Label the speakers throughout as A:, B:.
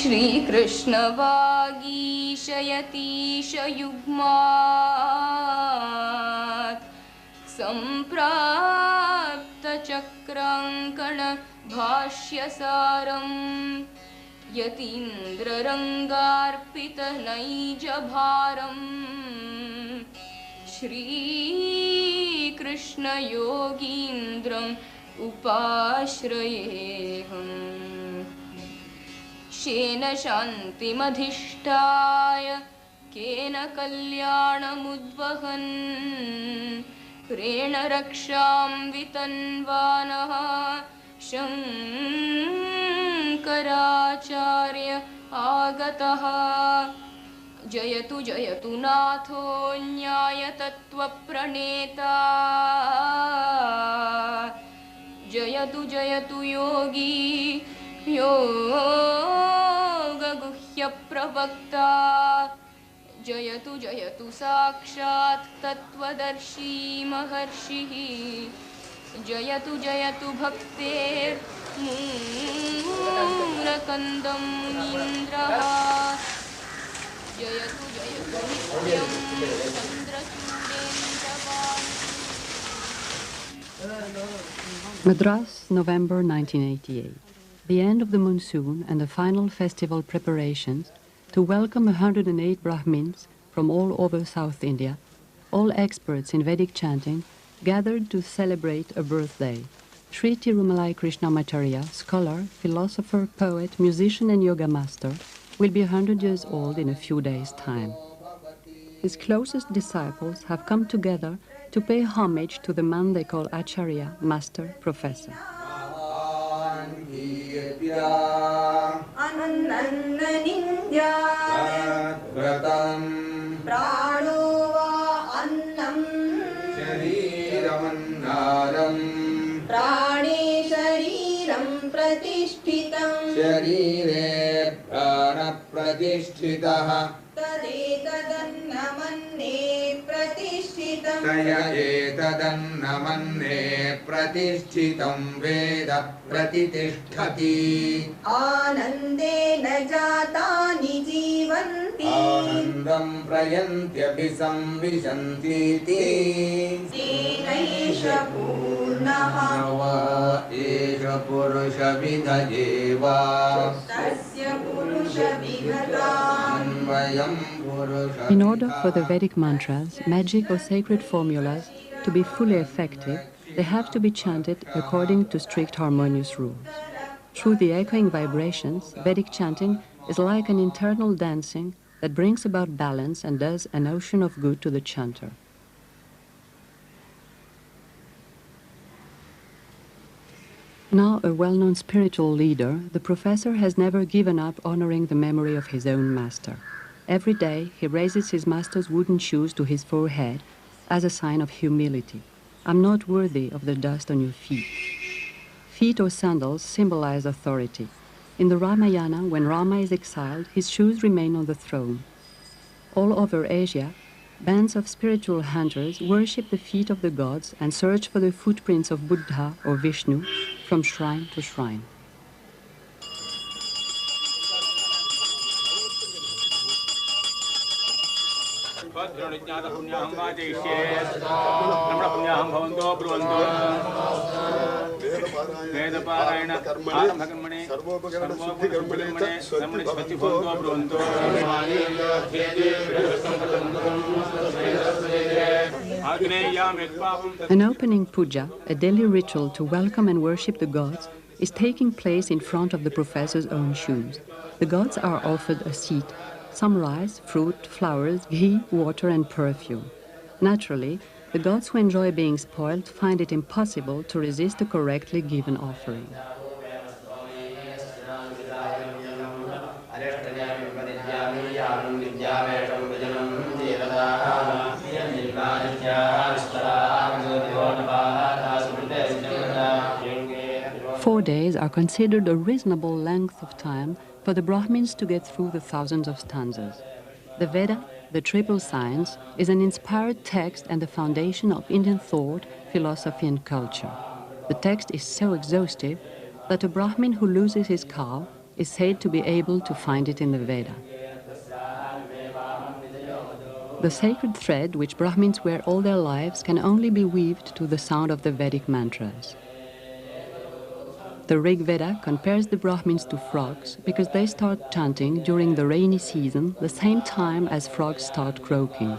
A: Shri Krishna Vagishayatish Yugmat Samprapta Chakrankana Bhashyasaram Yatindra Rangarpita Naija Bharam Shri Krishna Yogindram Upashrayeham Shena Shantimadhishtaya Kena Kalyanamudvahan Krena Raksham Vitanvanaha Shankaracharya Agataha Jayatu Jayatu Natho Nyaya Tattva Praneta Jayatu Jayatu Yogi Yoga Guhya Pravakta Jayatu Jayatu Sakshat Tattvadarshi Maharshihi Jayatu Jayatu Bhaktir Murakandam Indraha Jayatu Jayatu Nityam Chandrachudendravan.
B: Madras, November 1988. The end of the monsoon and the final festival preparations to welcome 108 Brahmins from all over South India, all experts in Vedic chanting, gathered to celebrate a birthday. Sri Tirumalai Krishnamacharya, scholar, philosopher, poet, musician and yoga master, will be 100 years old in a few days' time. His closest disciples have come together to pay homage to the man they call Acharya, master, professor.
C: Sharire prana pratishthitaha tadetannamanne pratishthitam taya etadannamanne pratishthitam veda pratitishthati anandena jatani jivanti anandam prayantyabisamvisantiti senaisha purnaha nava esha purusha vidhajeva tasya purusha vidhatam.
B: In order for the Vedic mantras, magic or sacred formulas, to be fully effective, they have to be chanted according to strict harmonious rules. Through the echoing vibrations, Vedic chanting is like an internal dancing that brings about balance and does an ocean of good to the chanter. Now a well-known spiritual leader, the professor has never given up honoring the memory of his own master. Every day he raises his master's wooden shoes to his forehead as a sign of humility. I'm not worthy of the dust on your feet. Feet or sandals symbolize authority. In the Ramayana, when Rama is exiled, his shoes remain on the throne. All over Asia, bands of spiritual hunters worship the feet of the gods and search for the footprints of Buddha or Vishnu from shrine to shrine. An opening puja, a daily ritual to welcome and worship the gods, is taking place in front of the professor's own shoes. The gods are offered a seat, some rice, fruit, flowers, ghee, water and perfume. Naturally, the gods who enjoy being spoiled find it impossible to resist a correctly given offering. Four days are considered a reasonable length of time for the Brahmins to get through the thousands of stanzas. The Veda, the triple science, is an inspired text and the foundation of Indian thought, philosophy and culture. The text is so exhaustive that a Brahmin who loses his cow is said to be able to find it in the Veda. The sacred thread which Brahmins wear all their lives can only be weaved to the sound of the Vedic mantras. The Rig Veda compares the Brahmins to frogs because they start chanting during the rainy season the same time as frogs start croaking.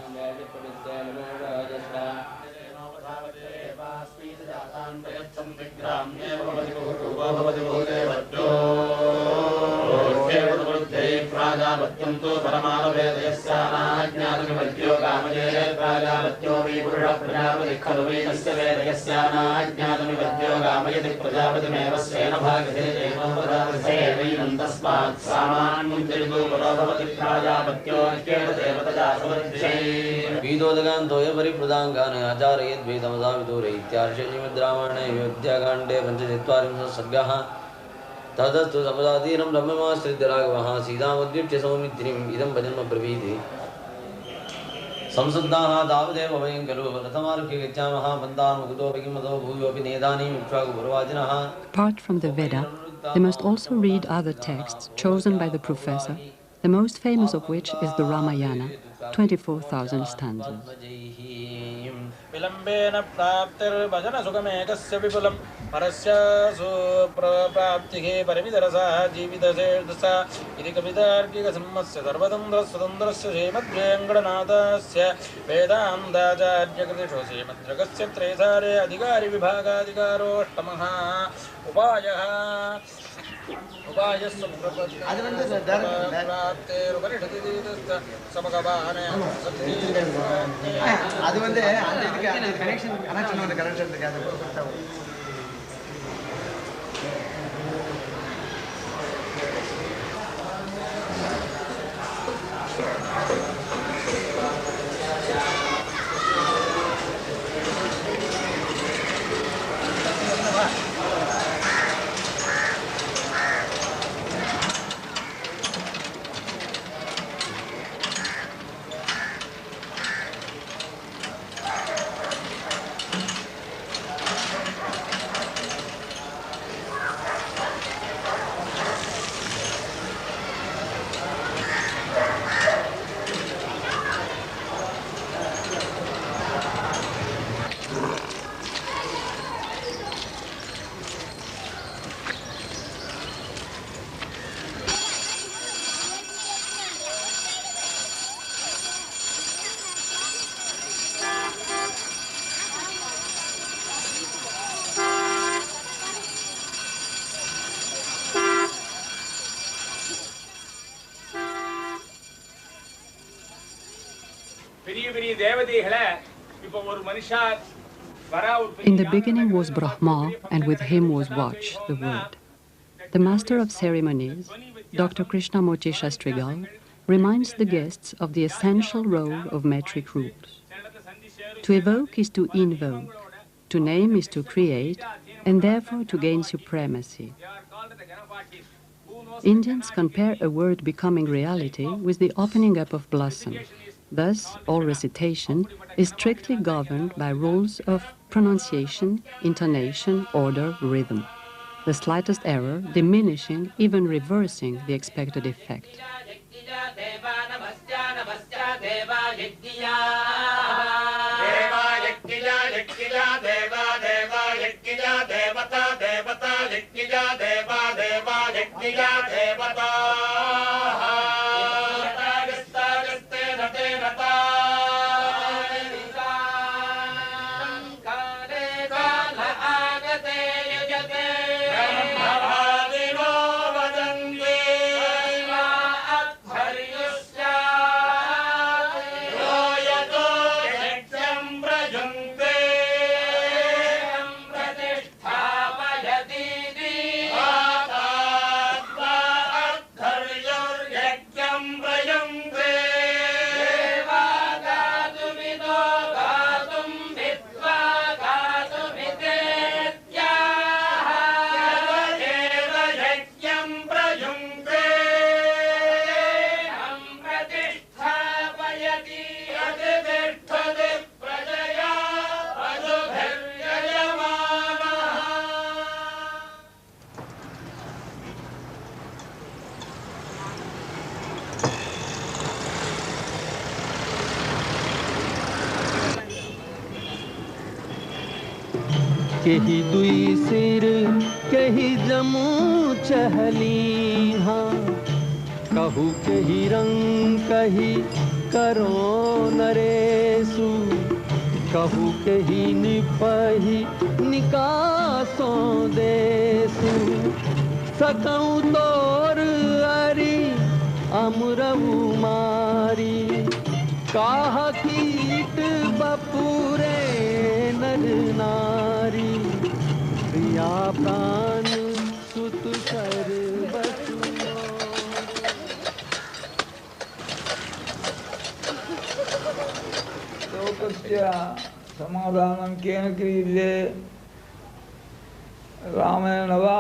D: Vidodaganthoya Paripradangana Acharayat Vedamasavidore Ityarshanyamidramane Yodhyagande Panchachitvarimsa Sargaha Tadastu Samadadinam Brahmamasridharagavaha Siddhamadvyapcha Saumitrim Idam Bhajanma Pravidi Samsaddaha Davadeva Vayankalu Ratamarukya Gacchamaha Bandhan Mukuto Vikimato Bhuyopi Nedani Mikshvaku Parvajanaha.
B: Apart from the Veda, they must also read other texts chosen by the professor, the most famous of which is the Ramayana, 24,000 stanzas.
E: Vilambena praptir bhajana sugamekasya vipulam parasya suprapaptihe paramidarasa jividaserdasa iti kavitarkika sammasya sarvadandra svadandrasya shemadvyangadanadasya vedandacharya kritisho shemadragasya tresare adhikari vibhagadhikaro ashtamaha upayaha அது வந்து அந்த இதுக்கு அந்த connection வந்து கரெக்டாக இருக்கு அது
B: In the beginning was Brahma, and with him was Vach, the word. The master of ceremonies, Dr. Krishnamacharya, reminds the guests of the essential role of metric rules. To evoke is to invoke, to name is to create, and therefore to gain supremacy. Indians compare a word becoming reality with the opening up of blossom. Thus, all recitation is strictly governed by rules of pronunciation, intonation, order, rhythm. The slightest error diminishing, even reversing the expected effect.
F: केही दुई सिर केही जमू चहली हाँ कहू केही रंग कही करो नरेसु कहू केही निपही निकासों देसु सकऊं तोर अरी अमरऊ मारी काह कीट बपुरे नर नारी प्रिया प्राण सुत कर
G: समाधानं केन क्रियते रामेण वा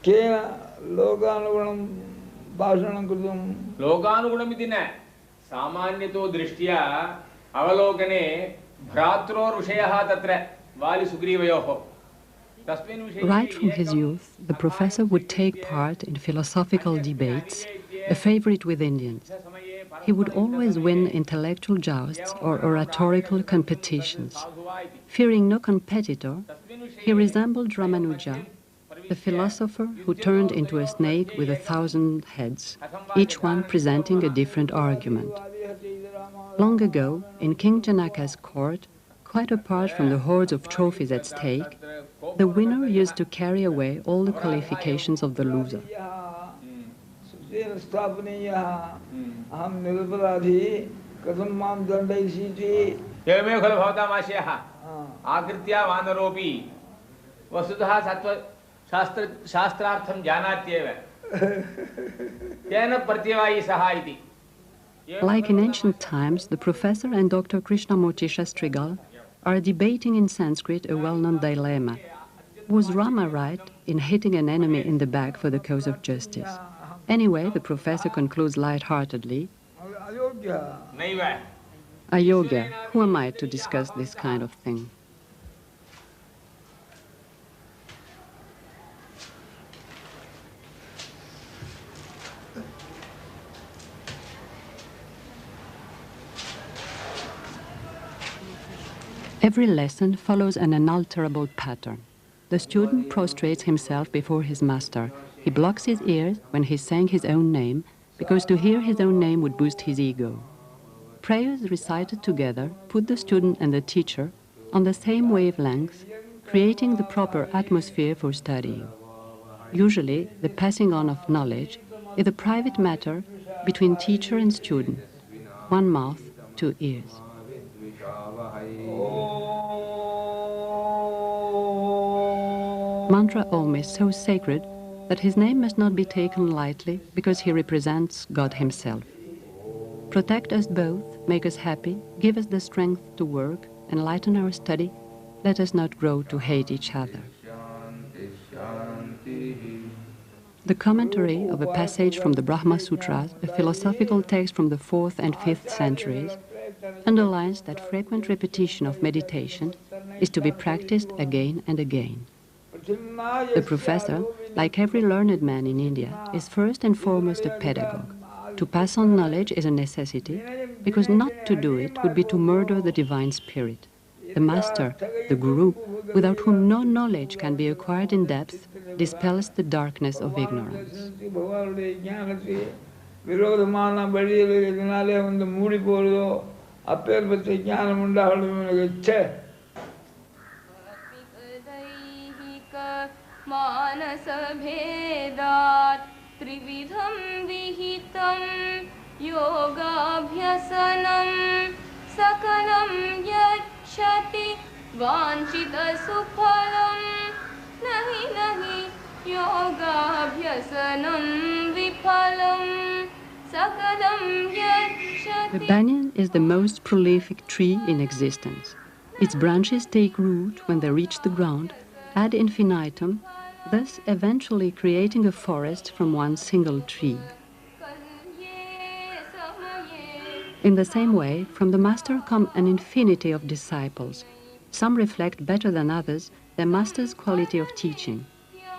G: केन लोकानुगुणं भाषणं कृतं
H: लोकानुगुणमिति न सामान्यतो दृष्ट्या अवलोकने भ्रात्रोर्विषयः तत्र वालिसुग्रीवयोः तस्मिन् विषये
B: Right from his youth, the professor would take part in philosophical debates, a favorite with Indians. He would always win intellectual jousts or oratorical competitions. Fearing no competitor, he resembled Ramanuja, the philosopher who turned into a snake with 1,000 heads, each one presenting a different argument. Long ago, in King Janaka's court, quite apart from the hordes of trophies at stake, the winner used to carry away all the qualifications of the loser.
H: एवमेव खलु भवताम् आशयः आकृत्या वानरोऽपि वस्तुतः शास्त्रार्थं जानात्येव तेन प्रत्यवायी सः इति.
B: Like in ancient times, the professor and Dr. Krishnamacharya are debating in Sanskrit a well-known dilemma. Was Rama right in hitting an enemy in the back for the cause of justice? Anyway, the professor concludes light-heartedly, Ayogya, who am I to discuss this kind of thing? Every lesson follows an unalterable pattern. The student prostrates himself before his master. He blocks his ears when he sang his own name, because to hear his own name would boost his ego. Prayers recited together put the student and the teacher on the same wavelength, creating the proper atmosphere for studying. Usually, the passing on of knowledge is a private matter between teacher and student. One mouth, two ears. Mantra Om is so sacred that his name must not be taken lightly because he represents God himself. Protect us both, make us happy, give us the strength to work, enlighten our study, let us not grow to hate each other. The commentary of a passage from the Brahma Sutras, a philosophical text from the 4th and 5th centuries, underlines that frequent repetition of meditation is to be practiced again and again. The professor, like every learned man in India, is first and foremost a pedagogue. To pass on knowledge is a necessity, because not to do it would be to murder the divine spirit. The master, the guru, without whom no knowledge can be acquired in depth, dispels the darkness of ignorance.
A: त्रिविधं विहितं योगाभ्यसनं सकलं यच्छति वाञ्छितसुफलं नहि नहि योगाभ्यसनं विफलं सकलं यच्छति.
B: The banyan is the most prolific tree in existence. Its branches take root when they reach the ground, ad infinitum, thus eventually creating a forest from one single tree. In the same way, from the master come an infinity of disciples. Some reflect better than others their master's quality of teaching.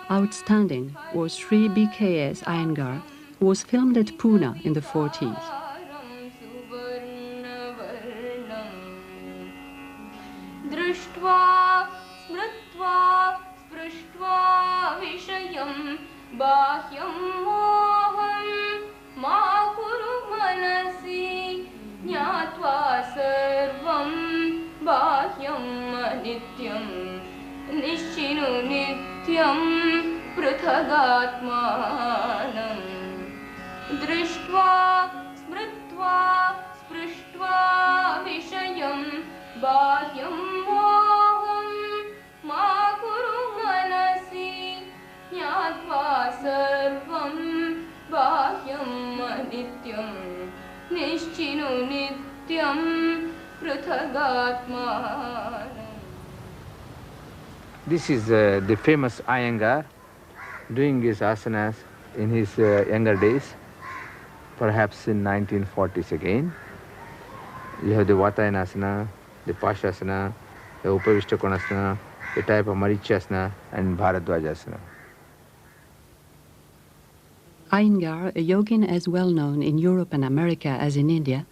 B: Outstanding was Sri BKS Iyengar, who was filmed at Pune in the 40s.
A: दृष्ट्वा विषयं बाह्यं मोहं मा कुरु मनसि ज्ञात्वा सर्वं बाह्यम् अनित्यं निश्चिनु नित्यं पृथगात्मानं दृष्ट्वा स्मृत्वा स्पृष्ट्वा विषयं बाह्यं मोहं मा कुरु मनसि ज्ञात्वा सर्वं बाह्यम् अनित्यं निश्चिनु नित्यं पृथगात्मानं.
I: This is the famous Iyengar doing his asanas in his younger days, perhaps in 1940s again. You have the Vatayanasana, the Pashasana, the Upavishtakonasana, the type of Marichasana and Bharadwajasana.
B: Iyengar, a yogin as well known in Europe and America as in India,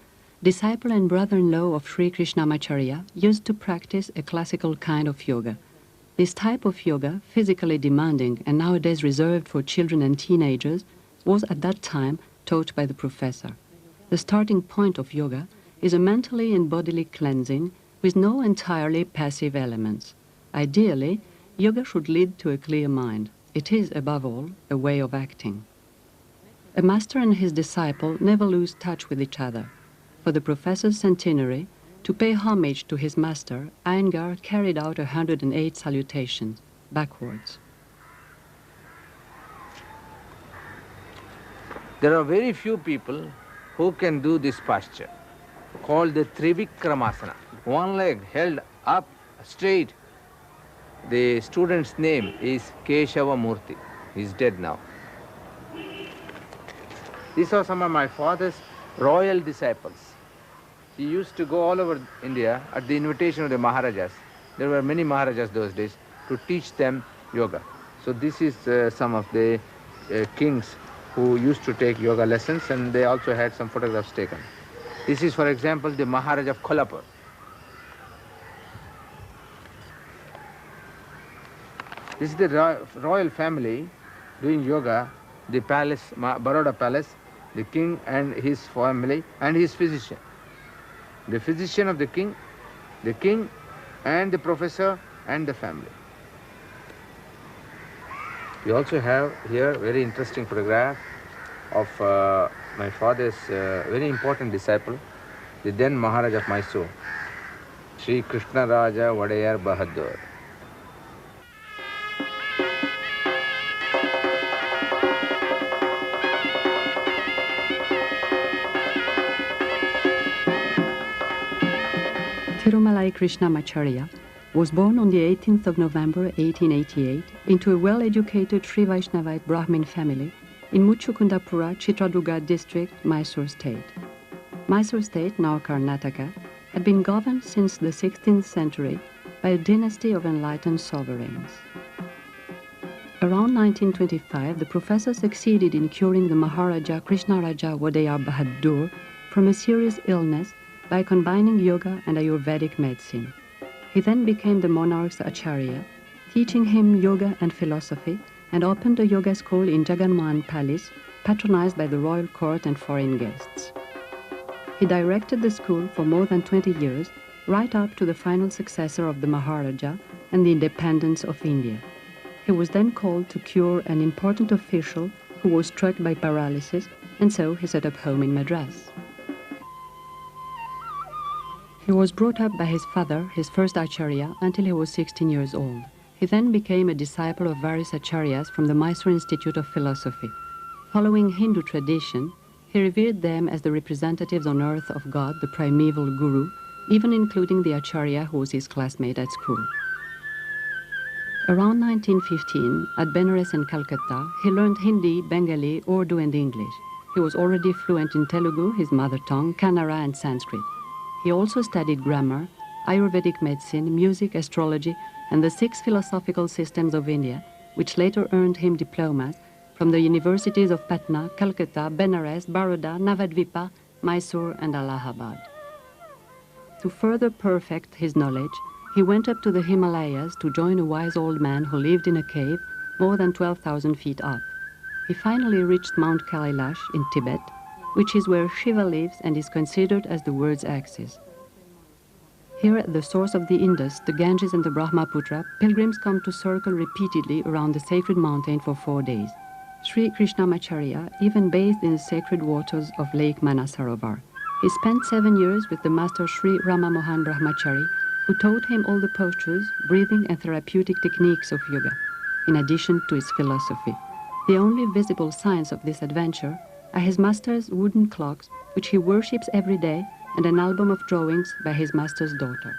B: disciple and brother-in-law of Sri Krishnamacharya, used to practice a classical kind of yoga. This type of yoga, physically demanding and nowadays reserved for children and teenagers, was at that time taught by the professor. The starting point of yoga is a mentally and bodily cleansing with no entirely passive elements. Ideally, yoga should lead to a clear mind. It is, above all, a way of acting. A master and his disciple never lose touch with each other. For the professor's centenary, to pay homage to his master, Iyengar carried out 108 salutations, backwards.
I: There are very few people who can do this posture, called the Trivikramasana. One leg held up straight. The student's name is Keshava Murthy. He is dead now. These are some of my father's royal disciples. He used to go all over India at the invitation of the Maharajas. There were many Maharajas those days to teach them yoga. So this is some of the kings who used to take yoga lessons, and they also had some photographs taken. This is, for example, the Maharaj of Kolhapur. This is the royal family doing yoga, the palace, Baroda palace, the king and his family and his physician. The physician of the king and the professor and the family. We also have here a very interesting photograph of my father's very important disciple, the then Maharaj of Mysore, Sri Krishna Raja Vadayar Bahadur.
B: Tirumalai Krishnamacharya was born on the 18th of November 1888 into a well-educated Sri Vaishnavite Brahmin family in Muchukundapura, Chitradurga district, Mysore state. Mysore state, now Karnataka, had been governed since the 16th century by a dynasty of enlightened sovereigns. Around 1925, the professor succeeded in curing the Maharaja Krishnaraja Vadayar Bahadur from a serious illness by combining yoga and Ayurvedic medicine. He then became the monarch's acharya, teaching him yoga and philosophy, and opened a yoga school in Jaganmohan Palace, patronized by the royal court and foreign guests. He directed the school for more than 20 years, right up to the final successor of the Maharaja and the independence of India. He was then called to cure an important official who was struck by paralysis, and so he set up home in Madras. He was brought up by his father, his first acharya, until he was 16 years old. He then became a disciple of various acharyas from the Mysore Institute of Philosophy. Following Hindu tradition, he revered them as the representatives on earth of God, the primeval guru, even including the acharya who was his classmate at school. Around 1915, at Benares and Calcutta, he learned Hindi, Bengali, Urdu and English. He was already fluent in Telugu, his mother tongue, Kannada and Sanskrit. He also studied grammar, Ayurvedic medicine, music, astrology, and the 6 philosophical systems of India, which later earned him diplomas from the universities of Patna, Calcutta, Benares, Baroda, Navadvipa, Mysore, and Allahabad. To further perfect his knowledge, he went up to the Himalayas to join a wise old man who lived in a cave more than 12,000 feet up. He finally reached Mount Kailash in Tibet, which is where Shiva lives and is considered as the world's axis. Here at the source of the Indus, the Ganges and the Brahmaputra, pilgrims come to circle repeatedly around the sacred mountain for 4 days. Sri Krishnamacharya even bathed in the sacred waters of Lake Manasarovar. He spent 7 years with the master Sri Rama Mohan Brahmachari, who taught him all the postures, breathing and therapeutic techniques of yoga, in addition to his philosophy. The only visible signs of this adventure are his master's wooden clocks, which he worships every day, and an album of drawings by his master's daughter.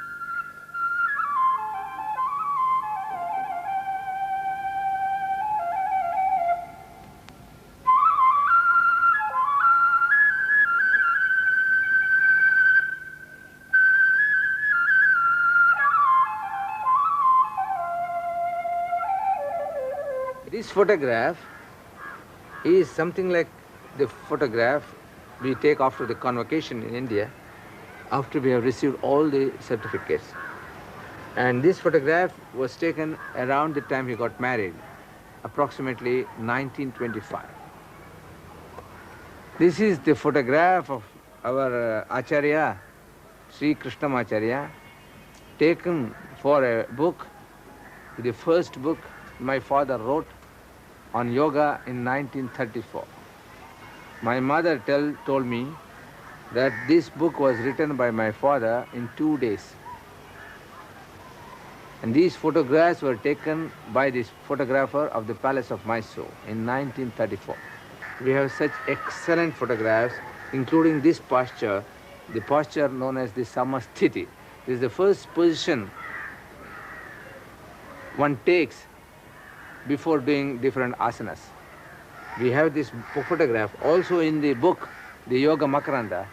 I: This photograph is something like the photograph we take after the convocation in India, after we have received all the certificates. And this photograph was taken around the time he got married, approximately 1925. This is the photograph of our Acharya, Sri Krishnamacharya, taken for a book, the first book my father wrote on yoga in 1934. My mother told me that this book was written by my father in 2 days. And these photographs were taken by this photographer of the Palace of Mysore in 1934. We have such excellent photographs, including this posture, the posture known as the Samasthiti. This is the first position one takes before doing different asanas. We have this photograph also in the book, the Yoga Makaranda,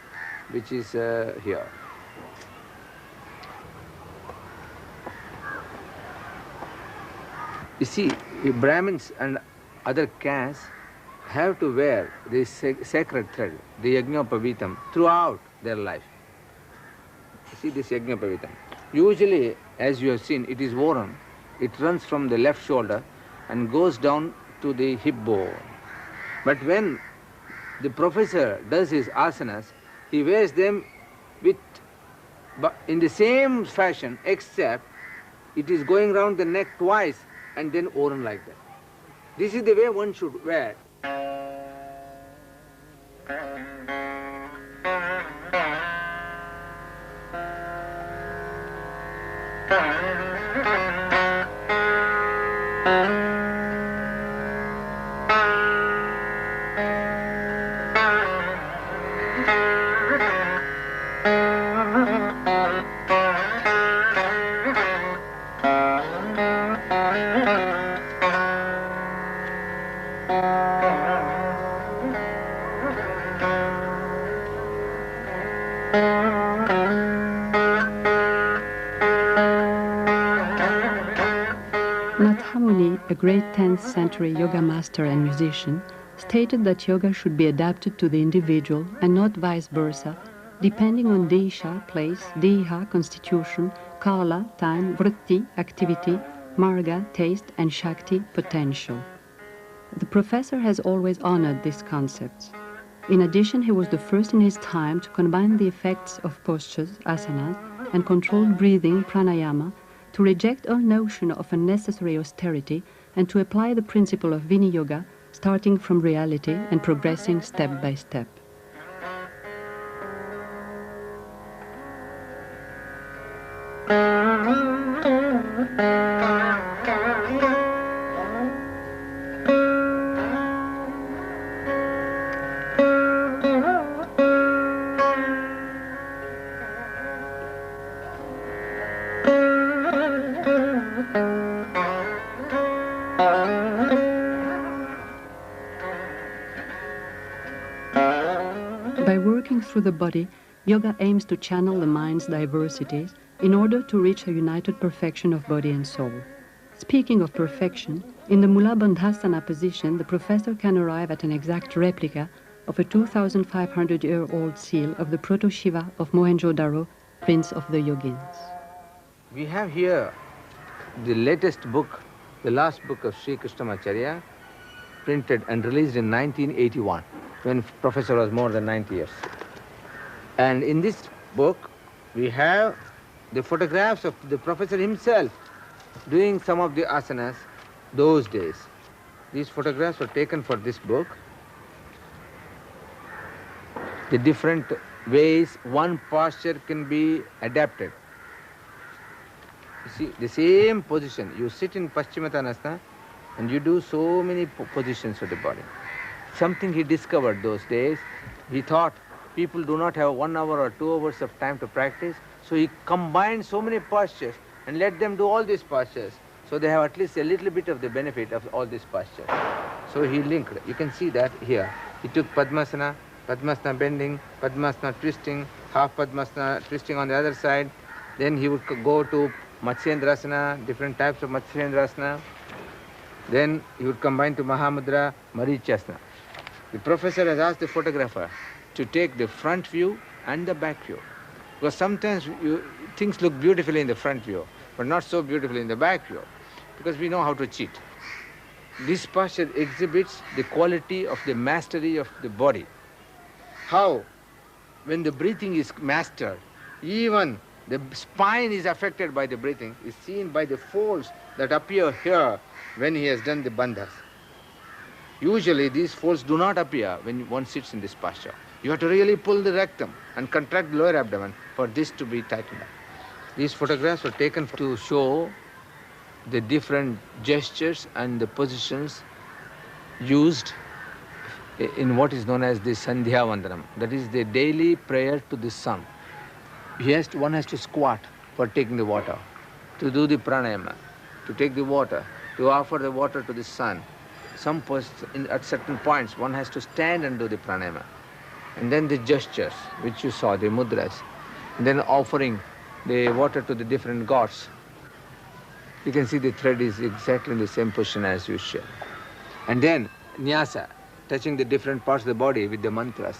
I: which is here. You see, Brahmins and other castes have to wear this sacred thread, the Yajnapavitam, throughout their life. You see this Yajnapavitam. Usually, as you have seen, it is worn. It runs from the left shoulder and goes down to the hip bone. But when the professor does his asanas, he wears them in the same fashion, except it is going round the neck twice and then worn like that. This is the way one should wear. A great 10th century yoga master and musician, stated that yoga should be adapted to the individual and not vice versa, depending on desha, place, deha, constitution, kala, time, vritti, activity, marga, taste, and shakti, potential. The professor has always honored these concepts. In addition, he was the first in his time to combine the effects of postures, asanas, and controlled breathing, pranayama, to reject all notion of unnecessary austerity and to apply the principle of Viniyoga, starting from reality and progressing step by step. By working through the body, yoga aims to channel the mind's diversities in order to reach a united perfection of body and soul. Speaking of perfection, in the Mula Bandhasana position, the professor can arrive at an exact replica of a 2,500-year-old seal of the Proto-Shiva of Mohenjo-Daro, Prince of the Yogins. We have here the latest book the last book of Sri Krishnamacharya, printed and released in 1981, when Professor was more than 90 years. And in this book, we have the photographs of the Professor himself doing some of the asanas those days. These photographs were taken for this book. The different ways one posture can be adapted. You see, the same position, you sit in Paschimottanasana and you do so many positions of the body. Something he discovered those days, he thought people do not have 1 hour or 2 hours of time to practice, so he combined so many postures and let them do all these postures, so they have at least a little bit of the benefit of all these postures. So he linked, you can see that here. He took Padmasana, Padmasana bending, Padmasana twisting, half Padmasana twisting on the other side. Then he would go to Matsyendrasana, different types of Matsyendrasana. Then he would combine to Mahamudra, Marichasana. The professor has asked the photographer to take the front view and the back view. Because sometimes things look beautifully in the front view, but not so beautifully in the back view, because we know how to cheat. This posture exhibits the quality of the mastery of the body. How, when the breathing is mastered, even the spine is affected by the breathing, is seen by the folds that appear here when he has done the bandhas. Usually these folds do not appear when one sits in this posture. You have to really pull the rectum and contract the lower abdomen for this to be tightened up. These photographs were taken to show the different gestures and the positions used in what is known as the Sandhya Vandanam, that is the daily prayer to the sun. One has to squat for taking the water, to do the pranayama, to take the water, to offer the water to the sun. At certain points, one has to stand and do the pranayama. And then the gestures, which you saw, the mudras. And then offering the water to the different gods. You can see the thread is exactly in the same position as usual. And then nyasa, touching the different parts of the body with the mantras.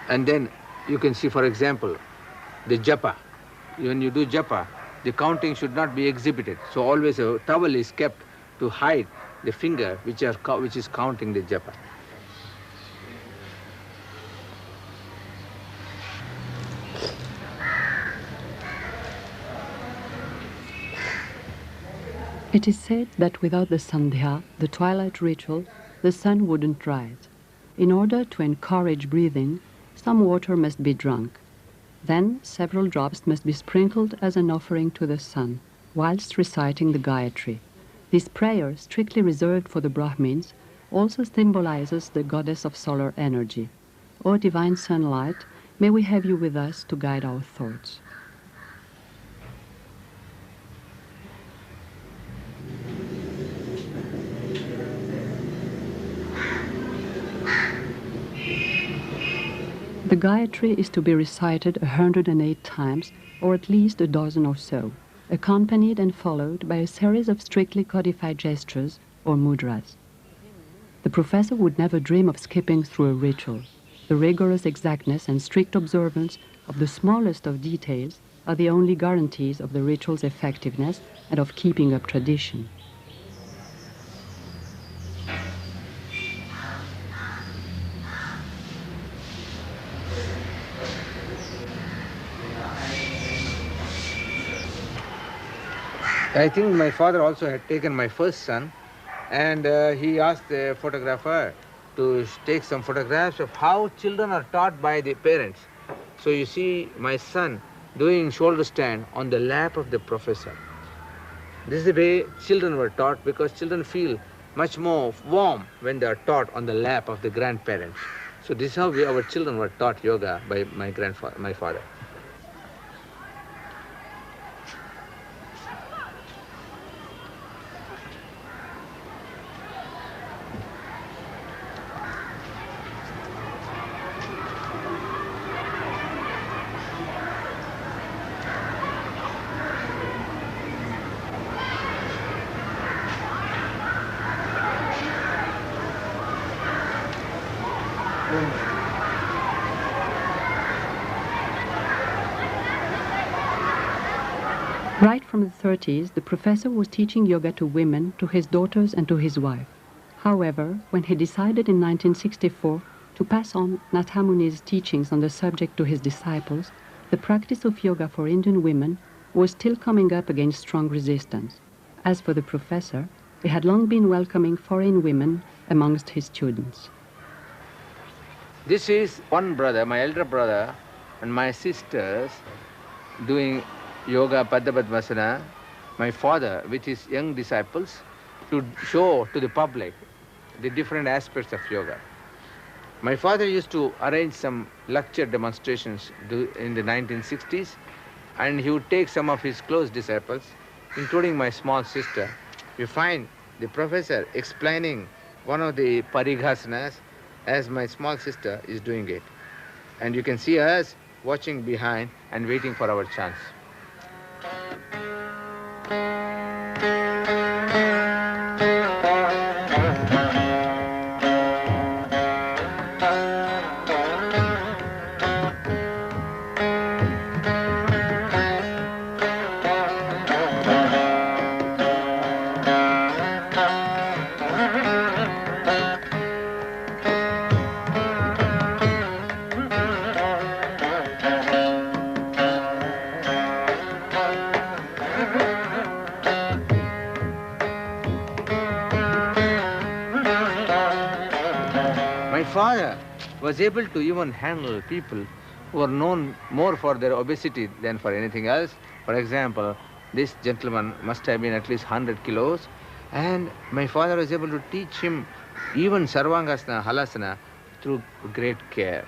I: And then you can see, for example, the japa. When you do japa, the counting should not be exhibited. So always a towel is kept to hide the finger which is counting the japa.
B: It is said that without the sandhya, the twilight ritual, the sun wouldn't rise. In order to encourage breathing, some water must be drunk. Then several drops must be sprinkled as an offering to the sun, whilst reciting the Gayatri. This prayer, strictly reserved for the Brahmins, also symbolizes the goddess of solar energy. O divine sunlight, may we have you with us to guide our thoughts. The Gayatri is to be recited 108 times, or at least a dozen or so, accompanied and followed by a series of strictly codified gestures, or mudras. The professor would never dream of skipping through a ritual. The rigorous exactness and strict observance of the smallest of details are the only guarantees of the ritual's effectiveness and of keeping up tradition.
I: I think my father also had taken my first son, and he asked the photographer to take some photographs of how children are taught by the parents. So you see my son doing shoulder stand on the lap of the professor. This is the way children were taught, because children feel much more warm when they are taught on the lap of the grandparents. So this is how our children were taught yoga by my father.
B: Right from the 30s, the professor was teaching yoga to women, to his daughters and to his wife. However, when he decided in 1964 to pass on Natha Muni's teachings on the subject to his disciples, the practice of yoga for Indian women was still coming up against strong resistance. As for the professor, he had long been welcoming foreign women amongst his students.
I: This is one brother, my elder brother, and my sisters doing yoga Padmapadmasana, my father with his young disciples, to show to the public the different aspects of yoga. My father used to arrange some lecture demonstrations in the 1960s, and he would take some of his close disciples, including my small sister. You find the professor explaining one of the parighasanas as my small sister is doing it. And you can see us watching behind and waiting for our chance. Father was able to even handle people who are known more for their obesity than for anything else. For example, this gentleman must have been at least 100 kilos, and my father was able to teach him even Sarvangasana, Halasana through great care.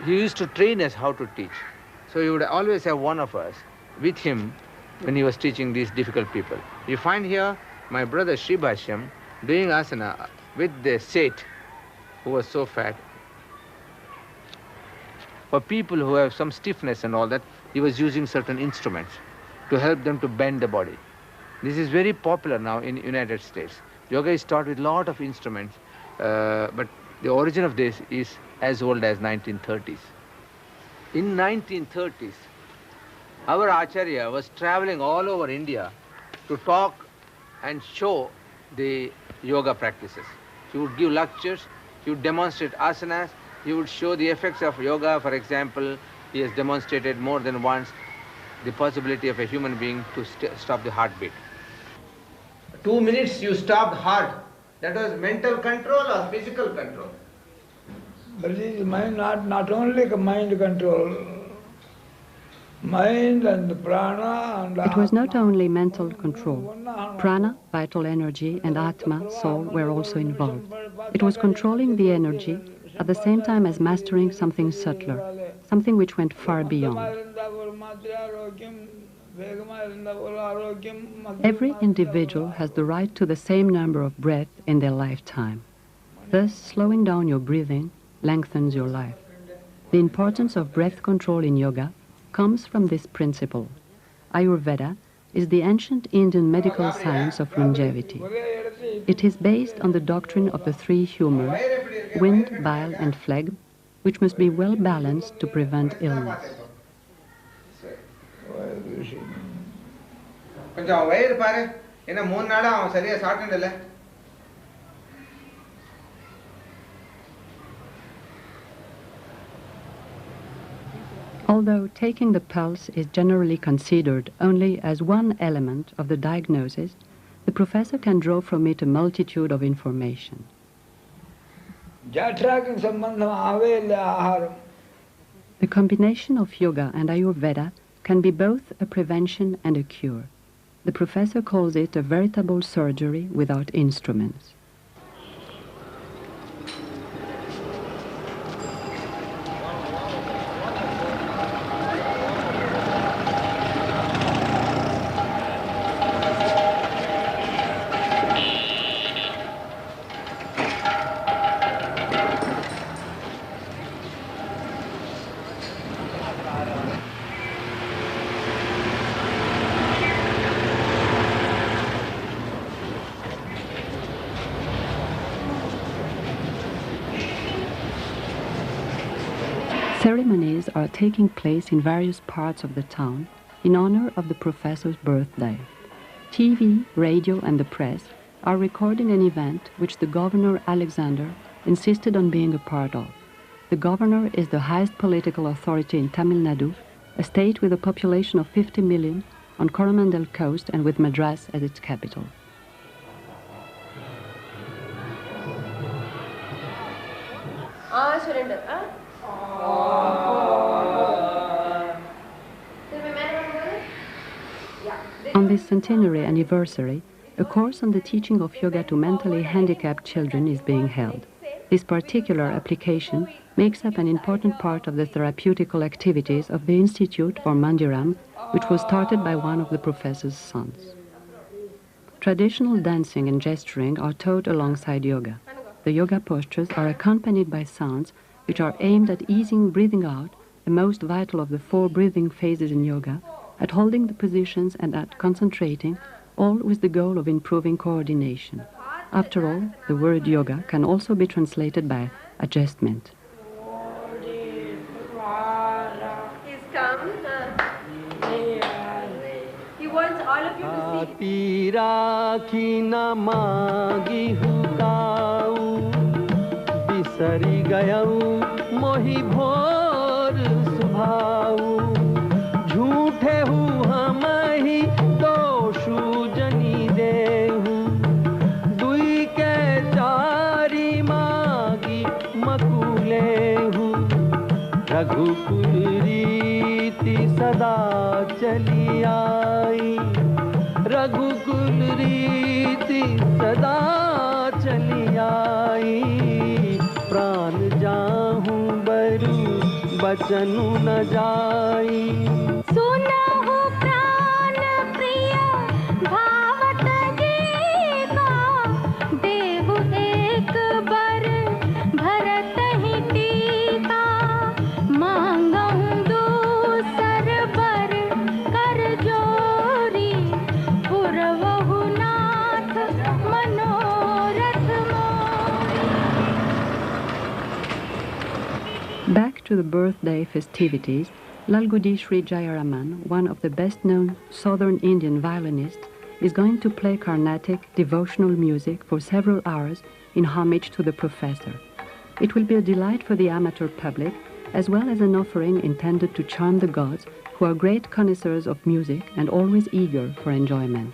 I: He used to train us how to teach. So he would always have one of us with him when he was teaching these difficult people. You find here my brother Sri Bhashyam doing asana with the Seth, who was so fat. For people who have some stiffness and all that, he was using certain instruments to help them to bend the body. This is very popular now in the United States. Yoga is taught with a lot of instruments, but the origin of this is as old as 1930s. In 1930s, our Acharya was traveling all over India to talk and show the yoga practices. He would give lectures, he would demonstrate asanas, he would show the effects of yoga. For example, he has demonstrated more than once the possibility of a human being to stop the heartbeat. 2 minutes you stopped heart. That was mental control or physical control?
G: But it is mind, not only mind control, mind and prana and
B: It was not only mental control. Prana, vital energy, and Atma, soul, were also involved. It was controlling the energy at the same time as mastering something subtler, something which went far beyond. Every individual has the right to the same number of breaths in their lifetime. Thus, slowing down your breathing lengthens your life. The importance of breath control in yoga comes from this principle. Ayurveda is the ancient Indian medical science of longevity. It is based on the doctrine of the three humors, wind, bile, and phlegm, which must be well balanced to prevent illness. Although taking the pulse is generally considered only as one element of the diagnosis, the professor can draw from it a multitude of information. The combination of yoga and Ayurveda can be both a prevention and a cure. The professor calls it a veritable surgery without instruments. Ceremonies are taking place in various parts of the town, in honor of the professor's birthday. TV, radio, and the press are recording an event which the governor Alexander insisted on being a part of. The governor is the highest political authority in Tamil Nadu, a state with a population of 50 million on Coromandel Coast and with Madras as its capital.
A: Surrender.
B: On this centenary anniversary, a course on the teaching of yoga to mentally handicapped children is being held. This particular application makes up an important part of the therapeutical activities of the Institute for Mandiram, which was started by one of the professor's sons. Traditional dancing and gesturing are taught alongside yoga. The yoga postures are accompanied by sounds which are aimed at easing breathing out, the most vital of the 4 breathing phases in yoga, at holding the positions and at concentrating, all with the goal of improving coordination. After all, the word yoga can also be translated by adjustment.
A: He's come. He wants all of you to see.
F: राखी न मांगी हुकाऊ बिसरी गयऊ मोहि भोर सुभाऊ झूठे हूँ हम ही दोषु जनी देहू दुई के चारी मागी मकुले हूँ रघुकुल रीति सदा चली आई रघुकुल रीति सदा चली आई प्राण जाहूं बरु बचनु न जाई
A: सुनहु प्राण प्रिय भावत गीता देहु एक बर भरत ही टीका मांगहु दूसर बर कर जोरी पुरवहु नाथ मनोरथ मोरी.
B: Back to the birthday festivities, Lalgudi Sri Jayaraman, one of the best-known southern Indian violinists, is going to play Carnatic devotional music for several hours in homage to the professor. It will be a delight for the amateur public, as well as an offering intended to charm the gods, who are great connoisseurs of music and always eager for enjoyment.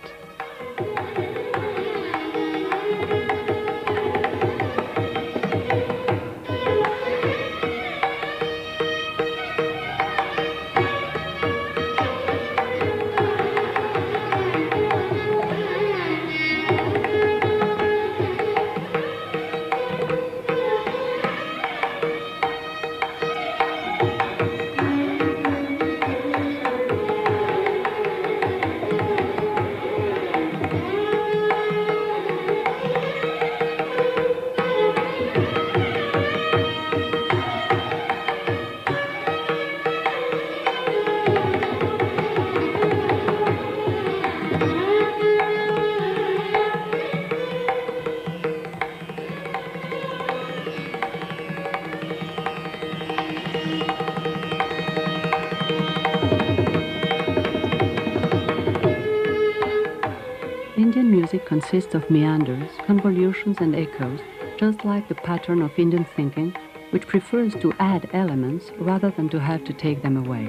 B: Indian music consists of meanders, convolutions and echoes, just like the pattern of Indian thinking, which prefers to add elements rather than to have to take them away.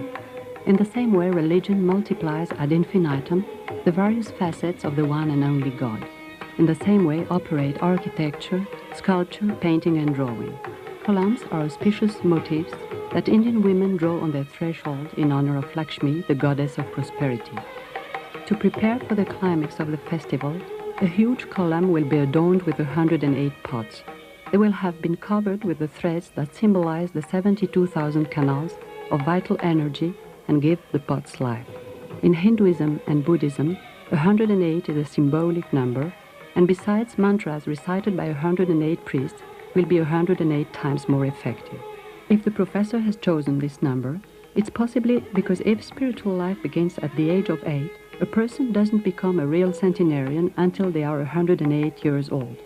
B: In the same way, religion multiplies ad infinitum the various facets of the one and only God. In the same way operate architecture, sculpture, painting and drawing. Columns are auspicious motifs that Indian women draw on their threshold in honor of Lakshmi, the goddess of prosperity. To prepare for the climax of the festival, a huge column will be adorned with 108 pots. They will have been covered with the threads that symbolize the 72,000 canals of vital energy and give the pots life. In Hinduism and Buddhism, 108 is a symbolic number, and besides, mantras recited by 108 priests will be 108 times more effective. If the professor has chosen this number, it's possibly because if spiritual life begins at the age of 8, a person doesn't become a real centenarian until they are 108 years old.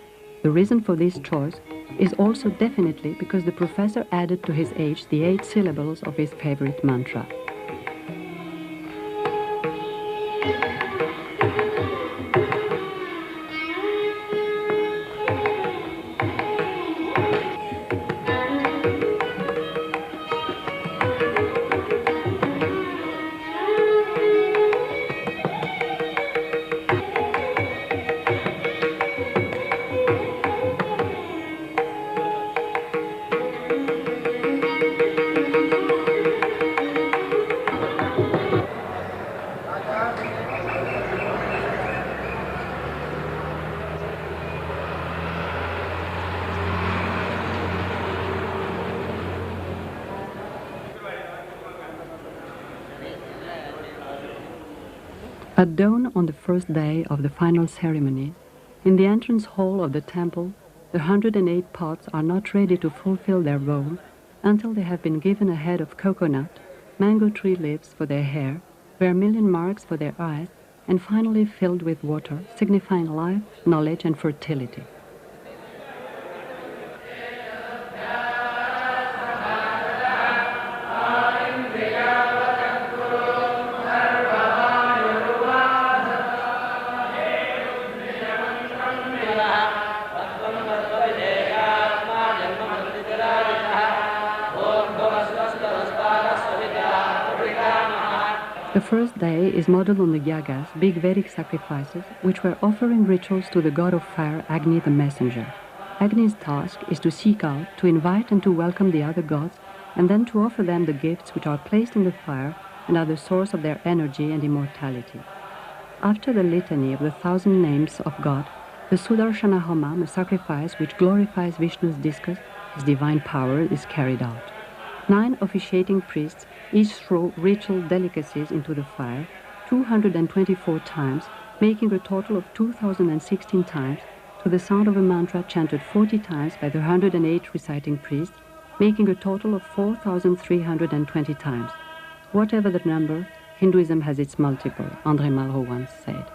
B: The reason for this choice is also definitely because the professor added to his age the 8 syllables of his favorite mantra. At dawn on the first day of the final ceremony, in the entrance hall of the temple, the 108 pots are not ready to fulfill their role until they have been given a head of coconut, mango tree leaves for their hair, vermilion marks for their eyes, and finally filled with water, signifying life, knowledge, and fertility. The first day is modeled on the yagas, big Vedic sacrifices, which were offering rituals to the god of fire, Agni the messenger. Agni's task is to seek out, to invite and to welcome the other gods, and then to offer them the gifts which are placed in the fire and are the source of their energy and immortality. After the litany of the 1,000 names of God, the Sudarshana Homam, a sacrifice which glorifies Vishnu's discus, his divine power, is carried out. 9 officiating priests each throw ritual delicacies into the fire 224 times, making a total of 2,016 times, to the sound of a mantra chanted 40 times by the 108 reciting priests, making a total of 4,320 times. Whatever the number, Hinduism has its multiple, André Malraux once said.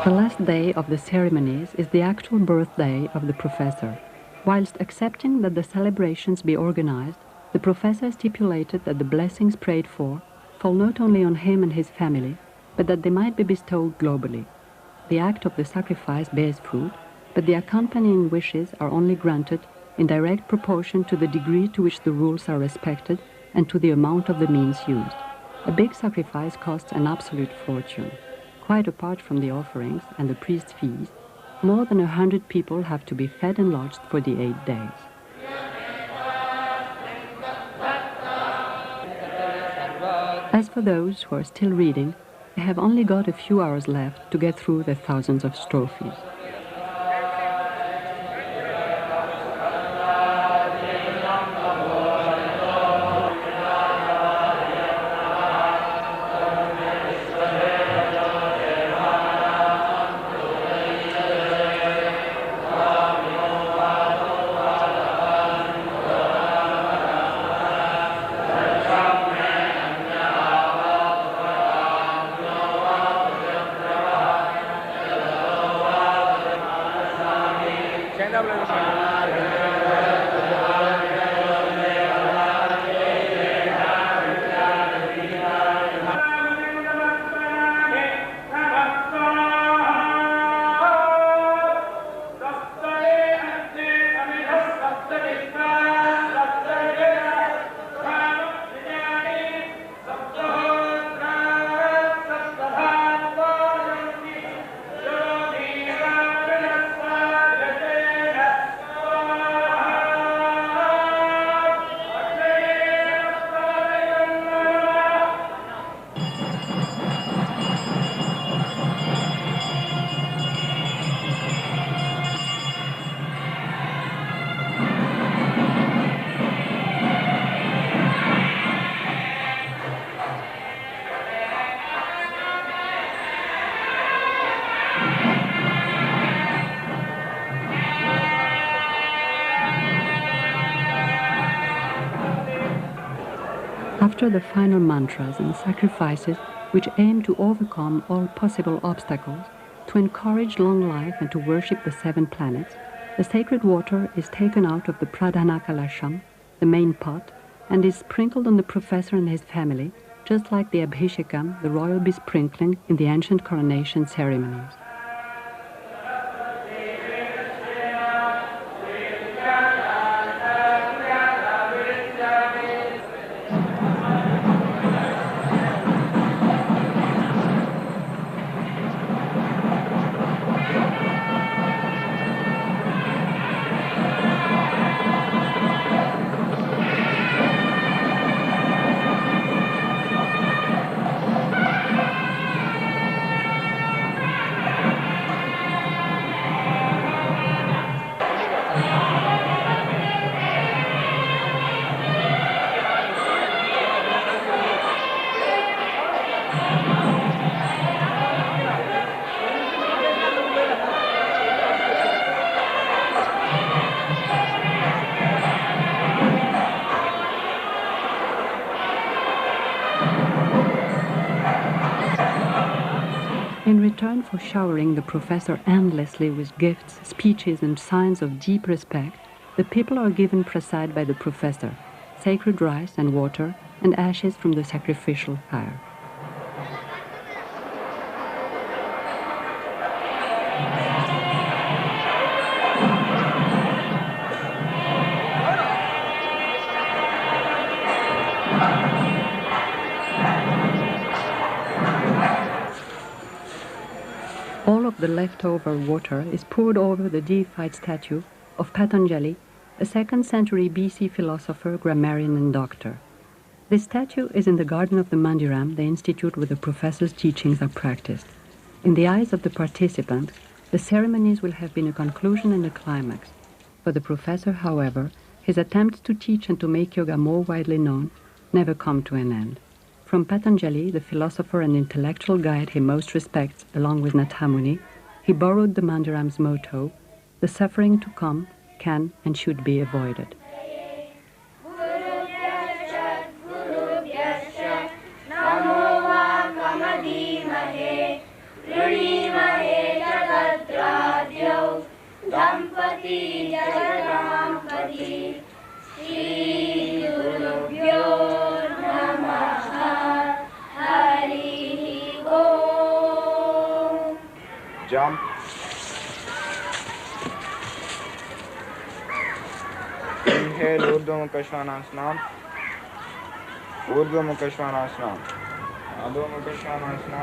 B: The last day of the ceremonies is the actual birthday of the professor. Whilst accepting that the celebrations be organized, the professor stipulated that the blessings prayed for fall not only on him and his family, but that they might be bestowed globally. The act of the sacrifice bears fruit, but the accompanying wishes are only granted in direct proportion to the degree to which the rules are respected and to the amount of the means used. A big sacrifice costs an absolute fortune. Quite apart from the offerings and the priest's fees, more than 100 people have to be fed and lodged for the 8 days. As for those who are still reading, they have only got a few hours left to get through the thousands of strophes. After the final mantras and sacrifices which aim to overcome all possible obstacles, to encourage long life and to worship the 7 planets, the sacred water is taken out of the pradhana kalasham, the main pot, and is sprinkled on the professor and his family, just like the abhishekam, the royal besprinkling in the ancient coronation ceremonies. In return for showering the professor endlessly with gifts, speeches, and signs of deep respect, the people are given prasad by the professor, sacred rice and water, and ashes from the sacrificial fire. All of the leftover water is poured over the deified statue of Patanjali, a 2nd century BC philosopher, grammarian, and doctor. This statue is in the garden of the Mandiram, the institute where the professor's teachings are practiced. In the eyes of the participant, the ceremonies will have been a conclusion and a climax. For the professor, however, his attempts to teach and to make yoga more widely known never come to an end. From Patanjali, the philosopher and intellectual guide he most respects, along with Nathamuni, he borrowed the Mandiram's motto, "The suffering to come can and should be avoided."
J: Jump. Inhale, Urdhva Mukha Svanasana. Urdhva Mukha Svanasana. Adho Mukha Svanasana.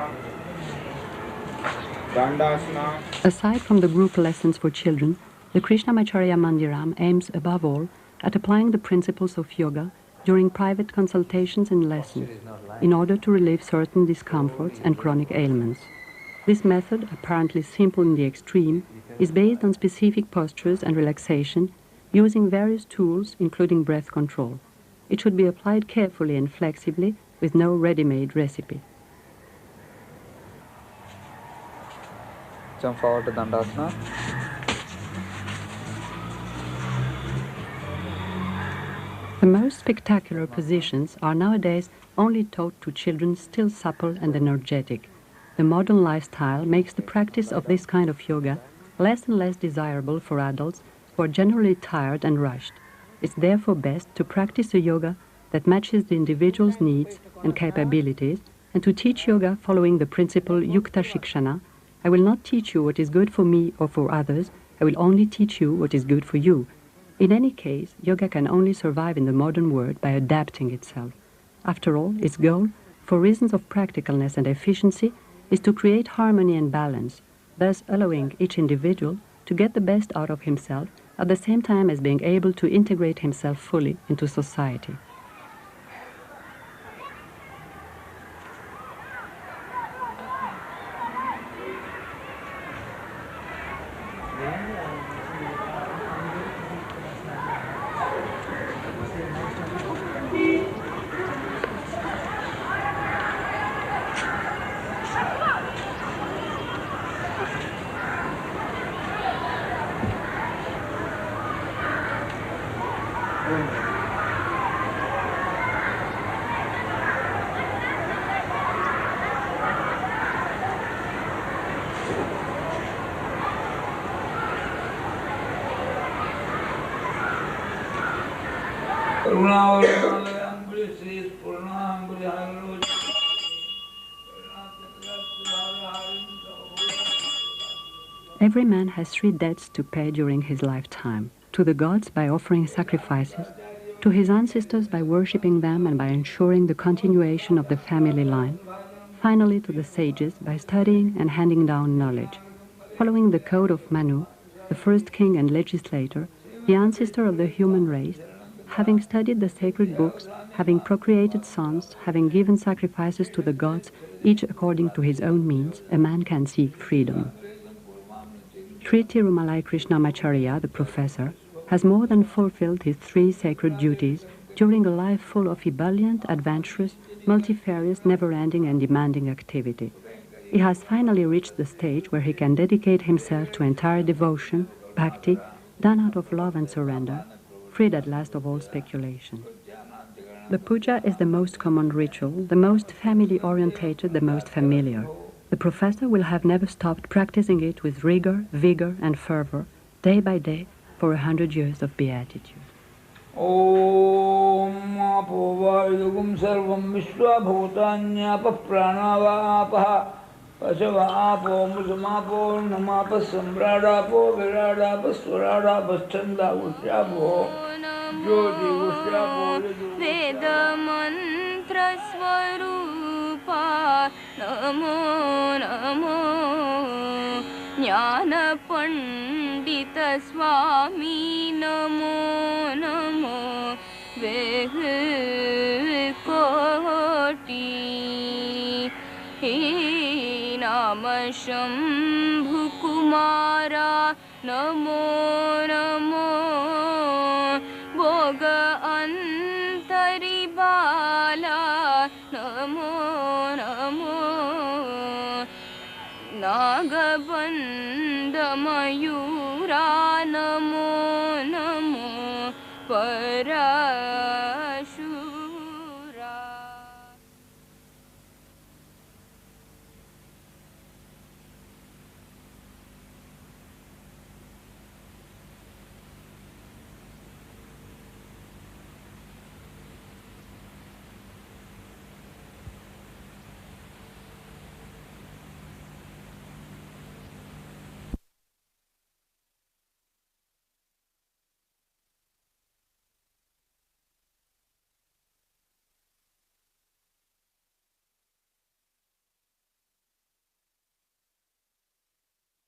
J: Dandasana.
B: Aside from the group lessons for children, the Krishnamacharya Mandiram aims above all at applying the principles of yoga during private consultations and lessons in order to relieve certain discomforts and chronic ailments. This method, apparently simple in the extreme, is based on specific postures and relaxation using various tools, including breath control. It should be applied carefully and flexibly with no ready-made recipe.
J: Jump forward to Dandasana.
B: The most spectacular positions are nowadays only taught to children still supple and energetic. The modern lifestyle makes the practice of this kind of yoga less and less desirable for adults who are generally tired and rushed. It's therefore best to practice a yoga that matches the individual's needs and capabilities, and to teach yoga following the principle Yukta Shikshana. I will not teach you what is good for me or for others, I will only teach you what is good for you. In any case, yoga can only survive in the modern world by adapting itself. After all, its goal, for reasons of practicalness and efficiency, is to create harmony and balance, thus allowing each individual to get the best out of himself at the same time as being able to integrate himself fully into society.
G: Karuna
B: Every man has 3 debts to pay during his lifetime: to the gods by offering sacrifices, to his ancestors by worshipping them and by ensuring the continuation of the family line, finally to the sages by studying and handing down knowledge. Following the code of Manu, the first king and legislator, the ancestor of the human race, having studied the sacred books, having procreated sons, having given sacrifices to the gods, each according to his own means, a man can seek freedom. Sri Tirumalai Krishnamacharya, the professor, has more than fulfilled his 3 sacred duties during a life full of ebullient, adventurous, multifarious, never-ending and demanding activity. He has finally reached the stage where he can dedicate himself to entire devotion, bhakti, done out of love and surrender, freed at last of all speculation. The puja is the most common ritual, the most family-orientated, the most familiar. The professor will have never stopped practicing it with rigor, vigor, and fervor, day by day, for 100 years of beatitude.
G: Om apovayugum sarvam vishwa bhutanyapa pranavapaha pasava apo musamapo namapa samradapo viradapo swaradapo chanda ushyapo jyoti ushyapo
A: Veda mantra swarupa Namo Namo Jnana Pandita Swami Namo Namo Vekoti Nama Shambhu Kumara Namo Namo Bhoga Antaribala Namo Namo Nagabandha Mayura Namo Namo Para